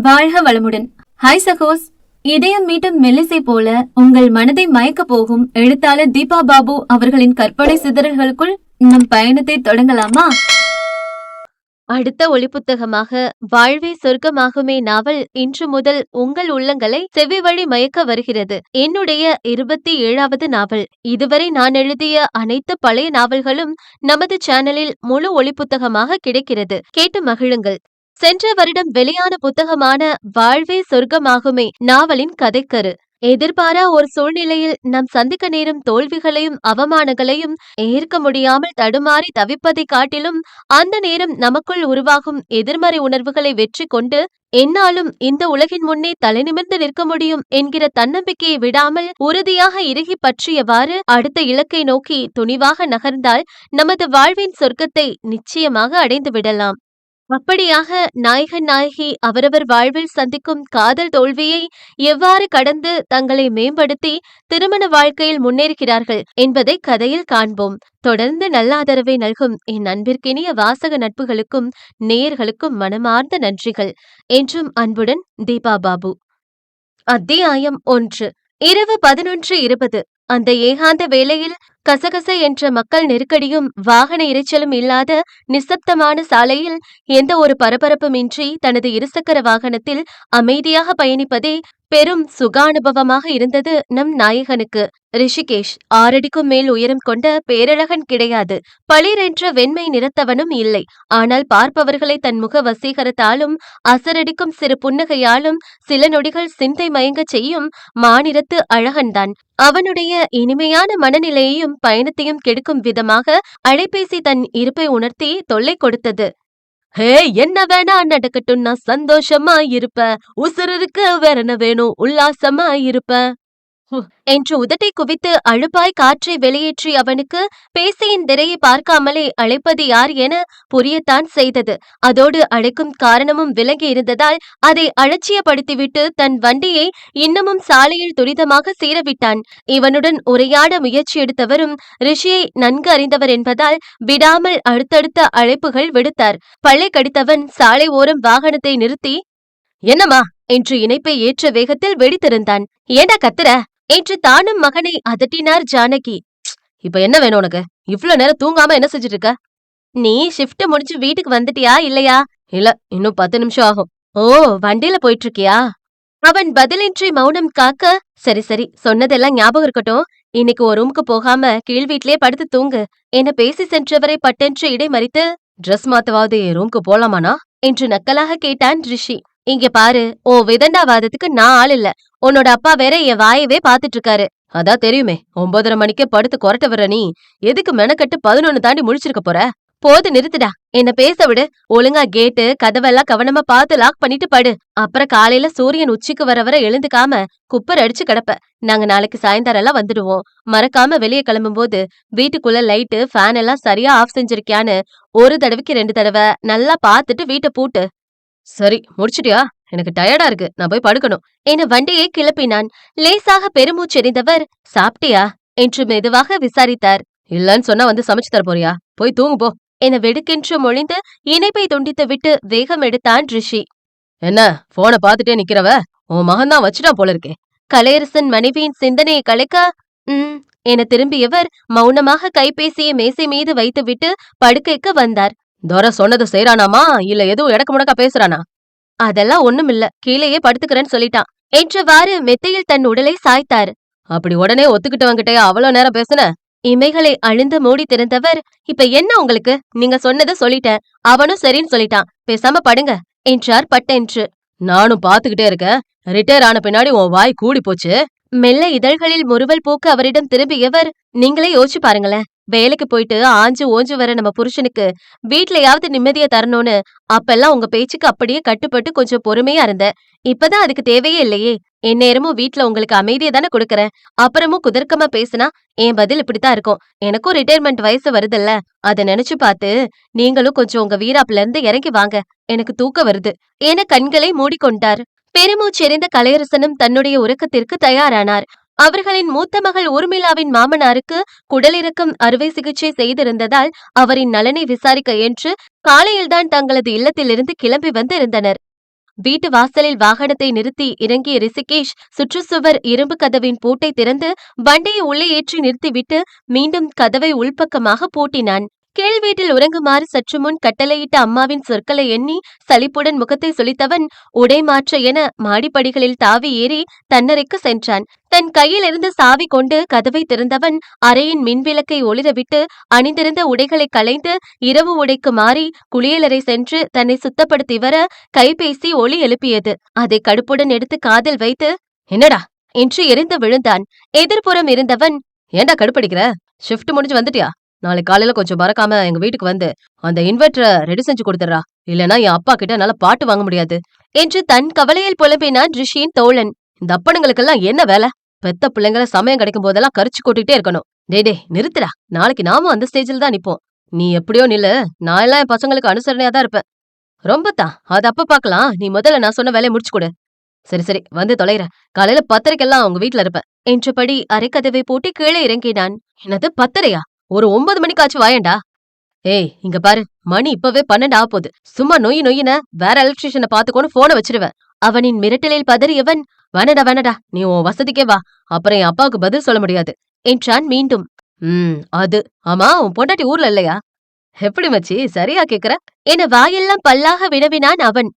வாழ்க வளமுடன். ஹாய் சகோஸ். இதயம் மீட்டும் மெல்லிசை போல உங்கள் மனதை மயக்க போகும் எழுத்தாளர் தீபா பாபு அவர்களின் கற்பனை சிதறல்களுக்குள் நம் பயணத்தை தொடங்கலாமா? அடுத்த ஒளிப்புத்தகமாக வாழ்வே சொர்க்கமாகுமே நாவல் இன்று முதல் உங்கள் உள்ளங்களை செவி வழி மயக்க வருகிறது. என்னுடைய 27வது நாவல். இதுவரை நான் எழுதிய அனைத்து பழைய நாவல்களும் நமது சேனலில் முழு ஒளிப்புத்தகமாக கிடைக்கிறது. கேட்டு மகிழுங்கள். சென்ற வருடம் வெளியான புத்தகமான வாழ்வே சொர்க்கமாகுமே நாவலின் கதைக்கரு. எதிர்பாரா ஒரு சூழ்நிலையில் நம் சந்திக்க நேரும் தோல்விகளையும் அவமானங்களையும் ஏற்க முடியாமல் தடுமாறி தவிப்பதை காட்டிலும் அந்த நேரம் நமக்குள் உருவாகும் எதிர்மறை உணர்வுகளை வெற்றி கொண்டு என்னாலும் இந்த உலகின் முன்னே தலைநிமிர்ந்து நிற்க முடியும் என்கிற தன்னம்பிக்கையை விடாமல் உறுதியாக இறுகி பற்றியவாறு அடுத்த இலக்கை நோக்கி துணிவாக நகர்ந்தால் நமது வாழ்வின் சொர்க்கத்தை நிச்சயமாக அடைந்து விடலாம். அப்படியாக நாயகன் நாயகி அவரவர் வாழ்வில் சந்திக்கும் காதல் தோல்வியை எவ்வாறு கடந்து தங்களை மேம்படுத்தி திருமண வாழ்க்கையில் முன்னேறுகிறார்கள் என்பதை கதையில் காண்போம். தொடர்ந்து நல்ல ஆதரவை நல்கும் என் அன்பிற்கினிய வாசக நட்புகளுக்கும் நேயர்களுக்கும் மனமார்ந்த நன்றிகள். என்றும் அன்புடன் தீபா பாபு. அத்தியாயம் 1. இரவு 11:20. அந்த ஏகாந்த வேளையில் கசகச என்ற மக்கள் நெருக்கடியும் வாகன இரைச்சலும் இல்லாத நிசப்தமான சாலையில் எந்த ஒரு பரபரப்புமின்றி தனது இருசக்கர வாகனத்தில் அமைதியாக பயணிப்பதே பெரும் சுகானுபவமாக இருந்தது நம் நாயகனுக்கு. ரிஷிகேஷ் 6 அடிக்கும் மேல் உயரம் கொண்ட பேரழகன் கிடையாது. பளிரென்ற வெண்மை நிறத்தவனும் இல்லை. ஆனால் பார்ப்பவர்களை தன் முக வசீகரத்தாலும் அசரடிக்கும் சிறு புன்னகையாலும் சில நொடிகள் சிந்தை மயங்க செய்யும் மாநிறத்து அழகன்தான். அவனுடைய இனிமையான மனநிலையையும் பயணத்தையும் கெடுக்கும் விதமாக அலைபேசி தன் இருப்பை உணர்த்தி தொல்லை கொடுத்தது. ஹே, என்ன வேணா நடக்கட்டும், நான் சந்தோஷமா இருப்ப, உசுருக்கு வேற என்ன வேணும், உல்லாசமா இருப்ப என்று உதட்டை குவித்து அழுப்பாய் காற்றை வெளியேற்றி அவனுக்கு பேசியின் திரையை பார்க்காமலே அழைப்பது யார் என புரியத்தான் செய்தது. அதோடு அழைக்கும் காரணமும் விலகி இருந்ததால் அதை அலட்சியப்படுத்திவிட்டு தன் வண்டியை இன்னமும் சாலையில் துரிதமாக சீரவிட்டான். இவனுடன் உரையாட முயற்சி எடுத்தவரும் ரிஷியை நன்கு அறிந்தவர் என்பதால் விடாமல் அடுத்தடுத்த அழைப்புகள் விடுத்தார். பல்லை கடித்தவன் சாலை ஓரம் வாகனத்தை நிறுத்தி, என்னம்மா என்று இணைப்பை ஏற்ற வேகத்தில் வெடித்திருந்தான். ஏண்டா கத்துற என்று தானும் மகனை அதட்டினார் ஜானகி. இப்ப என்ன வேணும் உனக்கு? இவ்வளவு நேரம் தூங்காம என்ன செஞ்சுட்டு இருக்க? நீ ஷிஃப்ட் முடிஞ்சு வீட்டுக்கு வந்துட்டியா இல்லையா? இல்ல, இன்னும் 10 நிமிஷம் ஆகும். ஓ, வண்டியில போயிட்டு இருக்கியா? அவன் பதிலின்றி மௌனம் காக்க, சரி சரி, சொன்னதெல்லாம் ஞாபகம் இருக்கட்டும். இன்னைக்கு ஒரு ரூமுக்கு போகாம கீழ் வீட்லயே படுத்து தூங்கு என பேசி சென்றவரை பட்டென்று இடைமறித்து, ட்ரெஸ் மாத்தவாவது என் ரூமுக்கு போலாமானா என்று நக்கலாக கேட்டான் ரிஷி. இங்க பாரு, ஓ விதண்டாவாதத்துக்கு நான் ஆள் இல்ல. உன்னோட அப்பா வேற என் வாயவே பாத்துட்டு இருக்காரு. அதான் தெரியுமே, 9:30 மணிக்கே படுத்து கொரட்ட வர்ற நீ எதுக்கு மெனக்கட்டு 11 தாண்டி முழிச்சிருக்க போற? போது நிறுத்துடா, என்ன பேச விடு. ஒழுங்கா கேட்டு கதவெல்லாம் கவனமா பார்த்து லாக் பண்ணிட்டு படு. அப்புறம் காலையில சூரியன் உச்சிக்கு வர எழுந்துக்காம குப்பர் அடிச்சு கிடப்ப. நாங்க நாளைக்கு சாயந்தரம் எல்லாம் வந்துடுவோம். மறக்காம வெளியே கிளம்பும் போது வீட்டுக்குள்ள லைட்டு ஃபேன் எல்லாம் சரியா ஆஃப் செஞ்சிருக்கியான்னு ஒரு தடவைக்கு 2 தடவை நல்லா பாத்துட்டு வீட்டை பூட்டு. சரி, முடிச்சிட்டியா? எனக்கு டயர்டா இருக்கு, நான் போய் படுக்கணும் என வண்டியை கிளப்பினான். லேசாக பெருமூச்செறிந்தவர், சாப்பிட்டியா என்று மெதுவாக விசாரித்தார். இல்லன்னு சொன்னா வந்து சமைச்சு தர போறியா? போய் தூங்கு போ என வெடுக்கென்று மொழிந்து இணைப்பை துண்டித்து விட்டு வேகம் எடுத்தான் ரிஷி. என்ன போனை பாத்துட்டே நிக்கிறவ? உன் மகன்தான் வச்சுட்டான் போல இருக்கே. கலையரசன் மனைவியின் சிந்தனையை கலைக்க, என திரும்பியவர் மௌனமாக கைபேசியை மேசை மீது வைத்துவிட்டு படுக்கைக்கு வந்தார். தோர சொன்னதை செய்யறானாமா இல்ல எதுவும் எடக்கு முடக்கா பேசுறானா? அதெல்லாம் ஒண்ணும் இல்ல, கீழேயே படுத்துக்கிறேன்னு சொல்லிட்டான் என்றவாறு மெத்தையில் தன் உடலை சாய்த்தார். அப்படி உடனே ஒத்துக்கிட்டவங்கிட்டயா அவ்வளவு நேரம் பேசுன? இமைகளை அழிந்து மூடி திறந்தவர், இப்ப என்ன உங்களுக்கு? நீங்க சொன்னதை சொல்லிட்டேன், அவனும் சரின்னு சொல்லிட்டான், பேசாம படுங்க என்றார் பட்டென்று. நானும் பாத்துக்கிட்டே இருக்கேன், ரிட்டையர் ஆன பின்னாடி உன் வாய் கூடி போச்சு. மெல்ல இதழ்களில் முறுவல் போக்க அவரிடம் திரும்பியவர், நீங்களே யோசிச்சு பாருங்களேன். வேலைக்கு போயிட்டு ஆஞ்சு ஓஞ்சு வர நம்ம புருஷனுக்கு வீட்லயாவது நிம்மதியா தரணும்னு அப்பெல்லாம் உங்க பேச்சுக்கு அப்படியே கட்டுப்பட்டு கொஞ்சம் பொறுமையா இருந்தேன். இப்பதான் அதுக்கு தேவையே இல்லையே. எந்நேரமும் வீட்ல உங்களுக்கு அமைதியை தானே கொடுக்கறேன். அப்புறமும் குதர்க்கமா பேசினா என் பதில் இப்படித்தான் இருக்கும். எனக்கும் ரிட்டையர்மெண்ட் வயசு வருதுல்ல, அதை நினைச்சு பார்த்து நீங்களும் கொஞ்சம் உங்க வீராப்புல இருந்து இறங்கி வாங்க, எனக்கு தூக்கம் வருது என கண்களை மூடிக்கொண்டார். பெருமூச்செறிந்த கலையரசனும் தன்னுடைய உறக்கத்திற்கு தயாரானார். அவர்களின் மூத்த மகள் ஊர்மிளாவின் மாமனாருக்கு குடலிறக்கம் அறுவை சிகிச்சை செய்திருந்ததால் அவரின் நலனை விசாரிக்க என்று காலையில்தான் தங்களது இல்லத்திலிருந்து கிளம்பி வந்து இருந்தனர். வீட்டு வாசலில் வாகனத்தை நிறுத்தி இறங்கிய ரிஷிகேஷ் சுற்றுச்சுவர் இரும்பு கதவின் பூட்டை திறந்து வண்டியை உள்ளே ஏற்றி நிறுத்திவிட்டு மீண்டும் கதவை உள்பக்கமாக பூட்டினான். கீழ் வீட்டில் உறங்குமாறு சற்று முன் கட்டளையிட்ட அம்மாவின் சொற்களை எண்ணி சலிப்புடன் முகத்தை சுளித்தவன் உடை மாற்ற என மாடிப்படிகளில் தாவி ஏறி தன்னறைக்கு சென்றான். தன் கையில் இருந்த சாவி கொண்டு கதவை திறந்தவன் அறையின் மின்விளக்கை ஒளிரவிட்டு அணிந்திருந்த உடைகளை களைந்து இரவு உடைக்கு மாறி குளியலறை சென்று தன்னை சுத்தப்படுத்தி வர கைபேசி ஒலி எழுப்பியது. அதை கடுப்புடன் எடுத்து காதில் வைத்து என்னடா என்று எரிந்து விழுந்தான். எதிர்ப்புறம் இருந்தவன் ஏண்டா கடுப்படிக்கிற? ஷிஃப்ட் முடிஞ்சு வந்துட்டியா? நாளை காலையில கொஞ்சம் மறக்காம எங்க வீட்டுக்கு வந்து அந்த இன்வெர்டரை ரெடி செஞ்சு கொடுத்துறா, இல்லனா என் அப்பா கிட்ட என்னால பாட்டு வாங்க முடியாது என்று தன் கவலையில் புலம்பினான் ரிஷியின் தோழன். இந்த அப்பனுங்களுக்கெல்லாம் என்ன வேலை? பெத்த பிள்ளைங்கள சமயம் கிடைக்கும் போதெல்லாம் கரிச்சு கொட்டிட்டே இருக்கணும். டே நிறுத்துடா, நாளைக்கு நாமும் அந்த ஸ்டேஜில் தான் நிப்போம். நீ எப்படியோ நில்லு, நான் எல்லாம் என் பசங்களுக்கு அனுசரணையா தான் இருப்பேன். ரொம்பத்தான், அது அப்ப பாக்கலாம். நீ முதல்ல நான் சொன்ன வேலையை முடிச்சு கொடு. சரி வந்து தொலைற, காலையில 10:30க்கெல்லாம் உங்க வீட்டுல இருப்பேன் என்றபடி அரைக்கதவை பூட்டி கீழே இறங்கினான். என்னது 10:30யா? ஒரு 9 மணிக்காச்சும் வாயேண்டா. ஏய் இங்க பாரு, மணி இப்பவே 12 ஆகப்போகுது. சும்மா நொய்யின வேற எலக்ட்ரிஷியனை பாத்துக்கோன்னு போனை வச்சிருவேன். அவனின் மிரட்டலில் பதறியவன் வேணடா நீ உன் வசதிக்கே வா, அப்புறம் என் அப்பாவுக்கு பதில் சொல்ல முடியாது என்றான் மீண்டும். அது ஆமா, உன் பொண்டாட்டி ஊர்ல இல்லையா? எப்படி மச்சி சரியா கேக்குற என வாயெல்லாம் பல்லாக வினவினான் அவன்.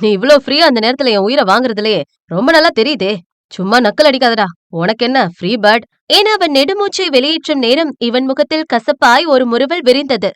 நீ இவ்ளோ ஃப்ரீயா அந்த நேரத்துல என் உயிரை வாங்குறதுலயே ரொம்ப நல்லா தெரியுதே. சும்மா நக்கல் அடிக்காதடா, உனக்கு என்ன ஃப்ரீ பேர்ட் என அவன் நெடுமூச்சை வெளியேற்றும் நேரம் இவன் முகத்தில் கசப்பாய் ஒரு முறுவல் விரிந்தது.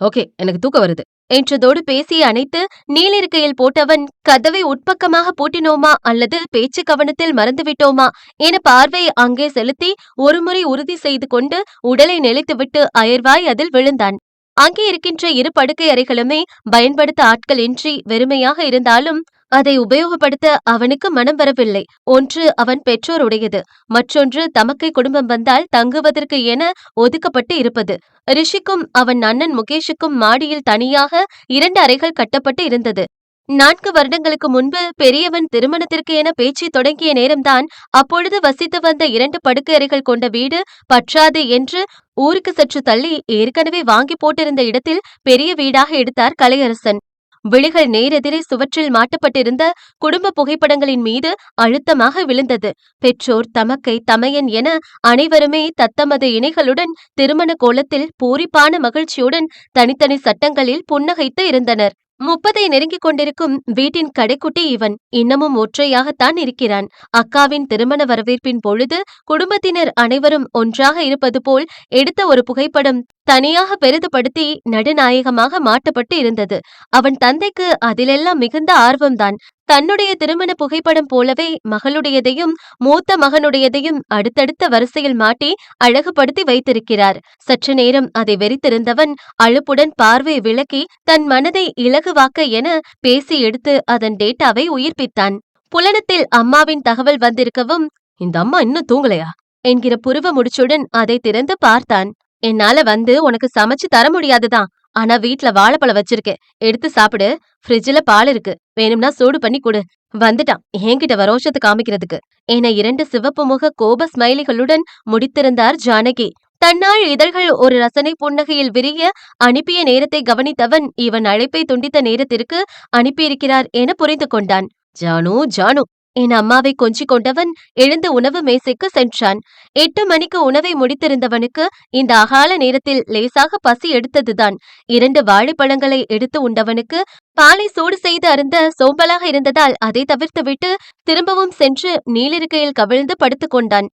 ஓகே, எனக்கு தூக்கம் வருது என்றதோடு பேசிய அணைத்து நீலிருக்கையில் போட்டவன் கதவை உட்பக்கமாக பூட்டினோமா அல்லது பேச்சு கவனத்தில் மறந்துவிட்டோமா என பார்வையை அங்கே செலுத்தி ஒருமுறை உறுதி செய்து கொண்டு உடலை நெளித்துவிட்டு அயர்வாய் அதில் விழுந்தான். அங்கே இருக்கின்ற 2 படுக்கை அறைகளுமே பயன்படுத்த ஆட்கள் இன்றி வெறுமையாக இருந்தாலும் அதை உபயோகப்படுத்த அவனுக்கு மனம் வரவில்லை. ஒன்று அவன் பெற்றோருடையது, மற்றொன்று தமக்கை குடும்பம் வந்தால் தங்குவதற்கு என ஒதுக்கப்பட்டு இருப்பது. ரிஷிக்கும் அவன் அண்ணன் முகேஷுக்கும் மாடியில் தனியாக 2 அறைகள் கட்டப்பட்டு இருந்தது. 4 வருடங்களுக்கு முன்பு பெரியவன் திருமணத்திற்கு என பேச்சு தொடங்கிய நேரம்தான். அப்பொழுது வசித்து வந்த 2 படுக்கை அறைகள் கொண்ட வீடு பற்றாது என்று ஊருக்கு சற்று தள்ளி ஏற்கனவே வாங்கி போட்டிருந்த இடத்தில் பெரிய வீடாக எடுத்தார் கலையரசன். விழிகள் நேரெதிரே சுவற்றில் மாட்டப்பட்டிருந்த குடும்ப புகைப்படங்களின் மீது அழுத்தமாக விழுந்தது. பெற்றோர், தமக்கை, தமையன் என அனைவருமே தத்தமது இணைகளுடன் திருமண கோலத்தில் பூரிப்பான மகிழ்ச்சியுடன் தனித்தனி சட்டங்களில் புன்னகைத்து இருந்தனர். 30 நெருங்கிக் கொண்டிருக்கும் வீட்டின் கடைக்குட்டி இவன். இன்னமும் ஒற்றையாகத்தான் இருக்கிறான். அக்காவின் திருமண வரவேற்பின் பொழுது குடும்பத்தினர் அனைவரும் ஒன்றாக இருப்பது போல் எடுத்த ஒரு புகைப்படம் தனியாக பெரிதுபடுத்தி நடுநாயகமாக மாட்டப்பட்டு இருந்தது. அவன் தந்தைக்கு அதிலெல்லாம் மிகுந்த ஆர்வம்தான். தன்னுடைய திருமண புகைப்படம் போலவே மகளுடையதையும் மூத்த மகனுடையதையும் அடுத்தடுத்த வரிசையில் மாட்டி அழகுபடுத்தி வைத்திருக்கிறார். சற்று நேரம் அதை வெறித்திருந்தவன் அழுப்புடன் பார்வை விளக்கி தன் மனதை இலகுவாக்க என பேசி எடுத்து அதன் டேட்டாவை உயிர்ப்பித்தான். புலனத்தில் அம்மாவின் தகவல் வந்திருக்கவும் இந்த அம்மா இன்னும் தூங்கலையா என்கிற புருவ முடிச்சுடன் அதை திறந்து பார்த்தான். என்னால வந்து உனக்கு சமைச்சு தர முடியாதுதான், ஆனா வீட்ல வாழைப்பழம் வச்சிருக்கேன், எடுத்து சாப்பிடு. ஃப்ரிட்ஜ்ல பால் இருக்கு, வேணும்னா சூடு பண்ணி கொடு. வந்துட்டான் என்கிட்ட வரோஷத்து காமிக்கிறதுக்கு என 2 சிவப்பு முக கோப ஸ்மைலிகளுடன் முடித்திருந்தார் ஜானகி. தன்னாள் இதழ்கள் ஒரு ரசனை புன்னகையில் விரிய அனுப்பிய நேரத்தை கவனித்தவன் இவன் அழைப்பை துண்டித்த நேரத்திற்கு அனுப்பியிருக்கிறார் என புரிந்து கொண்டான். ஜானு என் அம்மாவை கொஞ்சிக் கொண்டவன் எழுந்து உணவு மேசைக்கு சென்றான். 8 மணிக்கு உணவை முடித்திருந்தவனுக்கு இந்த அகால நேரத்தில் லேசாக பசி எடுத்ததுதான். 2 வாழைப்பழங்களை எடுத்து உண்டவனுக்கு பாலை சூடு செய்து அருந்த சோம்பலாக இருந்ததால் அதை தவிர்த்துவிட்டு திரும்பவும் சென்று நீலிருக்கையில் கவிழ்ந்து படுத்துக் கொண்டான்.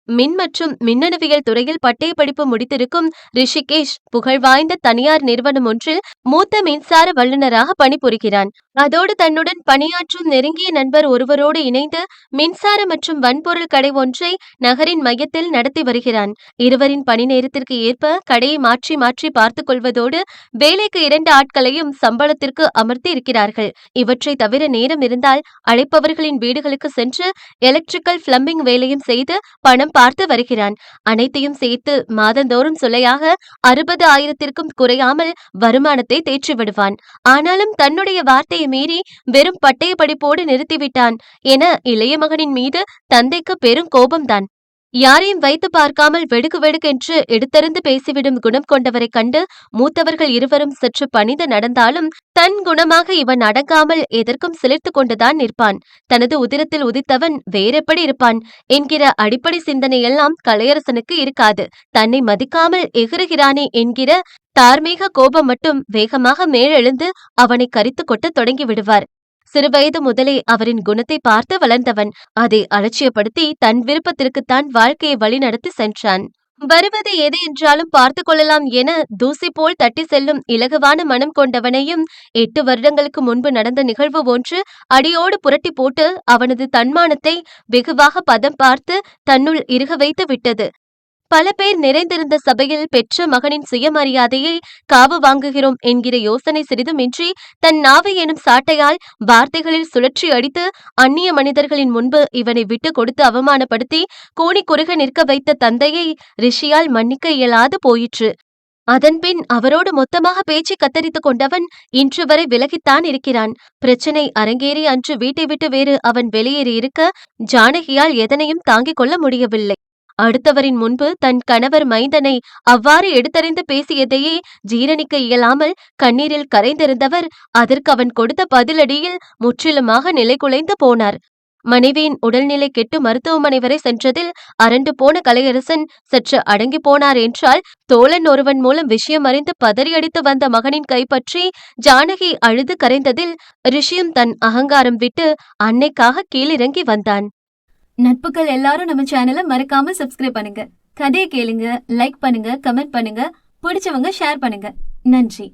மின் மற்றும் மின்னணுவியல் துறையில் பட்டய படிப்பு முடித்திருக்கும் ரிஷிகேஷ் புகழ்வாய்ந்த தனியார் நிறுவனம் ஒன்றில் மூத்த மின்சார வல்லுநராக பணிபுரிகிறான். அதோடு தன்னுடன் பணியாற்றும் நெருங்கிய நண்பர் ஒருவரோடு இணைந்து மின்சார மற்றும் வன்பொருள் கடை ஒன்றை நகரின் மையத்தில் நடத்தி வருகிறான். இருவரின் பணி நேரத்திற்கு ஏற்ப கடையை மாற்றி மாற்றி பார்த்துக் கொள்வதோடு வேலைக்கு 2 ஆட்களையும் சம்பளத்திற்கு அமர்த்தி இருக்கிறார்கள். இவற்றை தவிர நேரம் இருந்தால் அழைப்பவர்களின் வீடுகளுக்கு சென்று எலக்ட்ரிக்கல் பிளம்பிங் வேலையும் செய்து பணம் பார்த்து வருகிறான். அனைத்தையும் சேர்த்து மாதந்தோறும் சுலையாக 60,000த்திற்கும் குறையாமல் வருமானத்தை தேற்றி விடுவான். ஆனாலும் தன்னுடைய வார்த்தையை மீறி வெறும் பட்டய படிப்போடு நிறுத்திவிட்டான் என இளைய மகனின் மீது தந்தைக்கு பெரும் கோபம்தான். யாரையும் வைத்து பார்க்காமல் வெடுக்கு வெடுக்கென்று எடுத்தறிந்து பேசிவிடும் குணம் கொண்டவரைக் கண்டு மூத்தவர்கள் இருவரும் சற்று பணிந்து நடந்தாலும் தன் குணமாக இவன் அடங்காமல் எதற்கும் சிலிர்த்துக் கொண்டுதான் நிற்பான். தனது உதிரத்தில் உதித்தவன் வேறெப்படி இருப்பான் என்கிற அடிப்படை சிந்தனையெல்லாம் கலையரசனுக்கு இருக்காது. தன்னை மதிக்காமல் எகிறுகிறானே என்கிற தார்மீக கோபம் மட்டும் வேகமாக மேலெழுந்து அவனை கரித்து கொட்டத் தொடங்கி விடுவார். சிறுவயது முதலே அவரின் குணத்தை பார்த்து வளர்ந்தவன் அதை அலட்சியப்படுத்தி தன் விருப்பத்திற்குத்தான் வாழ்க்கையை வழிநடத்தி சென்றான். வருவது எது என்றாலும் பார்த்து கொள்ளலாம் என தூசி போல் தட்டி செல்லும் இலகுவான மனம் கொண்டவனையும் 8 வருடங்களுக்கு முன்பு நடந்த நிகழ்வு ஒன்று அடியோடு புரட்டி போட்டு அவனது தன்மானத்தை வெகுவாக பதம் பார்த்து தன்னுள் இறுக வைத்து விட்டது. பல பேர் நிறைந்திருந்த சபையில் பெற்ற மகனின் சுயமரியாதையை காவு வாங்குகிறோம் என்கிற யோசனை சிறிதுமின்றி தன் நாவை எனும் சாட்டையால் வார்த்தைகளில் சுழற்றி அடித்து அந்நிய மனிதர்களின் முன்பு இவனை விட்டு கொடுத்து அவமானப்படுத்தி கூனி குறுக நிற்க வைத்த தந்தையை ரிஷியால் மன்னிக்க இயலாது போயிற்று. அதன்பின் அவரோடு மொத்தமாக பேச்சு கத்தரித்துக் கொண்டவன் இன்று வரை விலகித்தான் இருக்கிறான். பிரச்சனை அரங்கேறி அன்று வீட்டை விட்டு வேறு அவன் வெளியேறி இருக்க ஜானகியால் எதனையும் தாங்கிக் கொள்ள முடியவில்லை. அடுத்தவரின் முன்பு தன் கணவர் மைந்தனை அவ்வாறு எடுத்தறிந்து பேசியதையே ஜீரணிக்க இயலாமல் கண்ணீரில் கரைந்திருந்தவர் அதற்கு அவன் கொடுத்த பதிலடியில் முற்றிலுமாக நிலைகுலைந்து போனார். மனைவியின் உடல்நிலை கெட்டு மருத்துவமனை வரை சென்றதில் அரண்டு போன கலையரசன் சற்று அடங்கி போனார் என்றால், தோழன் ஒருவன் மூலம் விஷயம் அறிந்து பதறியடித்து வந்த மகனின் கைப்பற்றி ஜானகி அழுது கரைந்ததில் ரிஷியும் தன் அகங்காரம் விட்டு அன்னைக்காக கீழிறங்கி வந்தான். நட்புகள் எல்லாரும் நம்ம சேனலை மறக்காம சப்ஸ்கிரைப் பண்ணுங்க. கதையை கேளுங்க, லைக் பண்ணுங்க, கமெண்ட் பண்ணுங்க, பிடிச்சவங்க ஷேர் பண்ணுங்க. நன்றி.